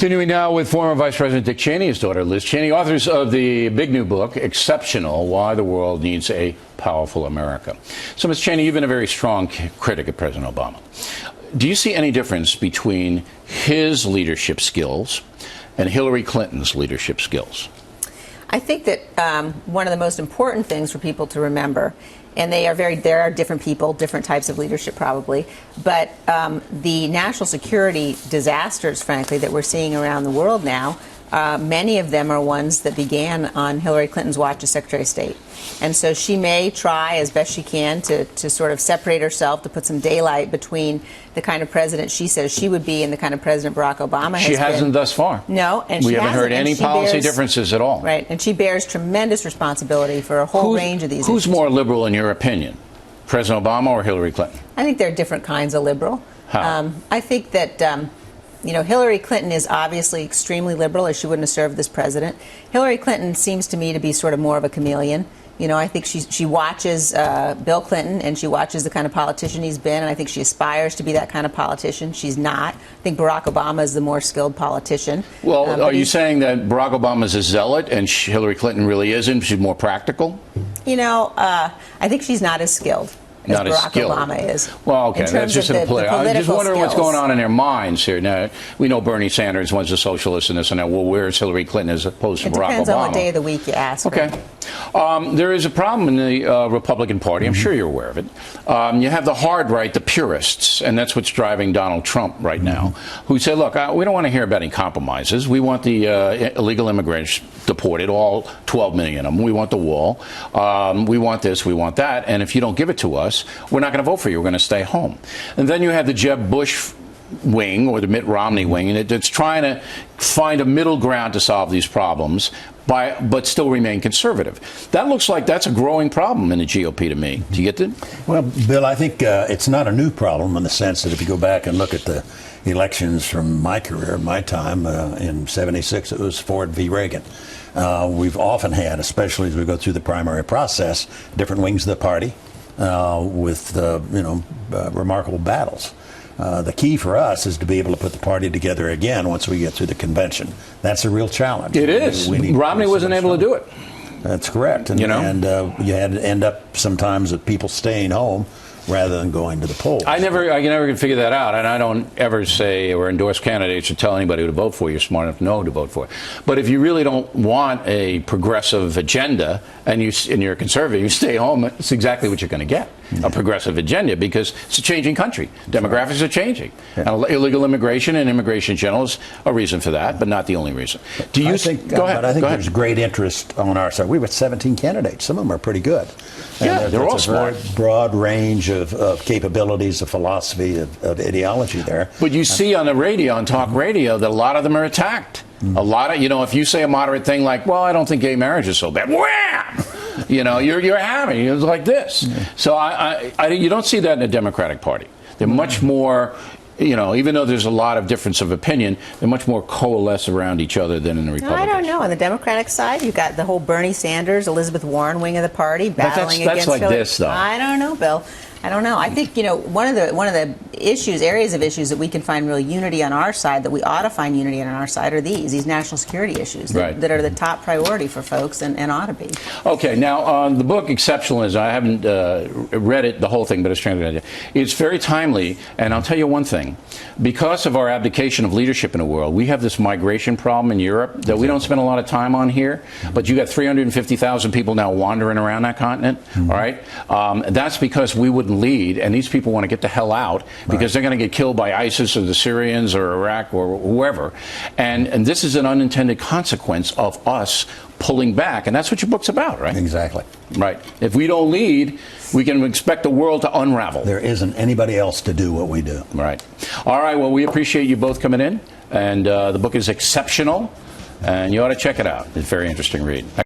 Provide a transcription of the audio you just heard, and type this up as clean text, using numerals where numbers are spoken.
Continuing now with former Vice President Dick Cheney, his daughter Liz Cheney, authors of the big new book, Exceptional, Why the World Needs a Powerful America. So, Ms. Cheney, you've been a very strong critic of President Obama. Do you see any difference between his leadership skills and Hillary Clinton's leadership skills? I think that one of the most important things for people to remember, and there are different people, different types of leadership probably, but the national security disasters, frankly, that we're seeing around the world now, many of them are ones that began on Hillary Clinton's watch as Secretary of State. And so she may try as best she can to sort of separate herself, to put some daylight between the kind of president she says she would be and the kind of President Barack Obama has been. She hasn't thus far. No, and we haven't heard any policy differences at all. Right, and she bears tremendous responsibility for a whole range of these issues. Who's more liberal in your opinion, President Obama or Hillary Clinton? I think there are different kinds of liberal. How? I think that Hillary Clinton is obviously extremely liberal, or she wouldn't have served this president. Hillary Clinton seems to me to be sort of more of a chameleon. I think she watches Bill Clinton, and she watches the kind of politician he's been, and I think she aspires to be that kind of politician. She's not. I think Barack Obama is the more skilled politician. Well, are you saying that Barack Obama is a zealot and Hillary Clinton really isn't? She's more practical? I think she's not as skilled as Barack Obama is. Well, okay, that's just a play. I'm just wondering what's going on in their minds here. Now, we know Bernie Sanders was a socialist and this and that. Well, where's Hillary Clinton as opposed to Barack Obama? It depends on what day of the week you ask. Okay. There is a problem in the Republican Party. I'm sure you're aware of it. You have the hard right, the purists, and that's what's driving Donald Trump right now, who say, look, we don't want to hear about any compromises. We want the illegal immigrants deported, all 12 million of them. We want the wall. We want this, we want that. And if you don't give it to us, we're not going to vote for you. We're going to stay home. And then you have the Jeb Bush wing, or the Mitt Romney wing, and it's trying to find a middle ground to solve these problems, but still remain conservative. That looks like that's a growing problem in the GOP to me. Do you get it? Well, Bill, I think it's not a new problem in the sense that if you go back and look at the elections from my career, my time, in '76, it was Ford v. Reagan. We've often had, especially as we go through the primary process, different wings of the party with remarkable battles. The key for us is to be able to put the party together again once we get through the convention. That's a real challenge. It is. Romney wasn't able to do it. That's correct. And you had to end up sometimes with people staying home rather than going to the polls. I never can figure that out, and I don't ever say or endorse candidates or tell anybody who to vote for. You're smart enough to know who to vote for. But if you really don't want a progressive agenda and you're a conservative, you stay home, it's exactly what you're going to get, a progressive agenda, because it's a changing country. Demographics are changing. And illegal immigration and immigration in general is a reason for that, but not the only reason. Do you think? Go ahead. But I think there's great interest on our side. We've got 17 candidates. Some of them are pretty good. Yeah, they're all smart. A very broad range of capabilities, of philosophy, of ideology there. But you see on the radio, on talk radio, that a lot of them are attacked. A lot of, if you say a moderate thing like, well, I don't think gay marriage is so bad, wham! You're having it like this. So you don't see that in the Democratic Party. They're much more, even though there's a lot of difference of opinion, they're much more coalesce around each other than in the Republicans. I don't know. On the Democratic side, you've got the whole Bernie Sanders, Elizabeth Warren wing of the party battling against like Hillary. This, though. I don't know, Bill. I don't know. I think, one of the areas of issues that we can find real unity on our side, that we ought to find unity on our side, are these national security issues that are the top priority for folks and ought to be. Okay, now on the book Exceptionalism, I haven't read it, the whole thing, but it's translated. It's very timely, and I'll tell you one thing. Because of our abdication of leadership in the world, we have this migration problem in Europe that we don't spend a lot of time on here, but you got 350,000 people now wandering around that continent, all right? That's because we wouldn't lead, and these people want to get the hell out because they're going to get killed by ISIS or the Syrians or Iraq or whoever. And this is an unintended consequence of us pulling back, and that's what your book's about, right? Exactly. Right. If we don't lead, we can expect the world to unravel. There isn't anybody else to do what we do. Right. All right, well, we appreciate you both coming in, and the book is Exceptional, and you ought to check it out. It's a very interesting read.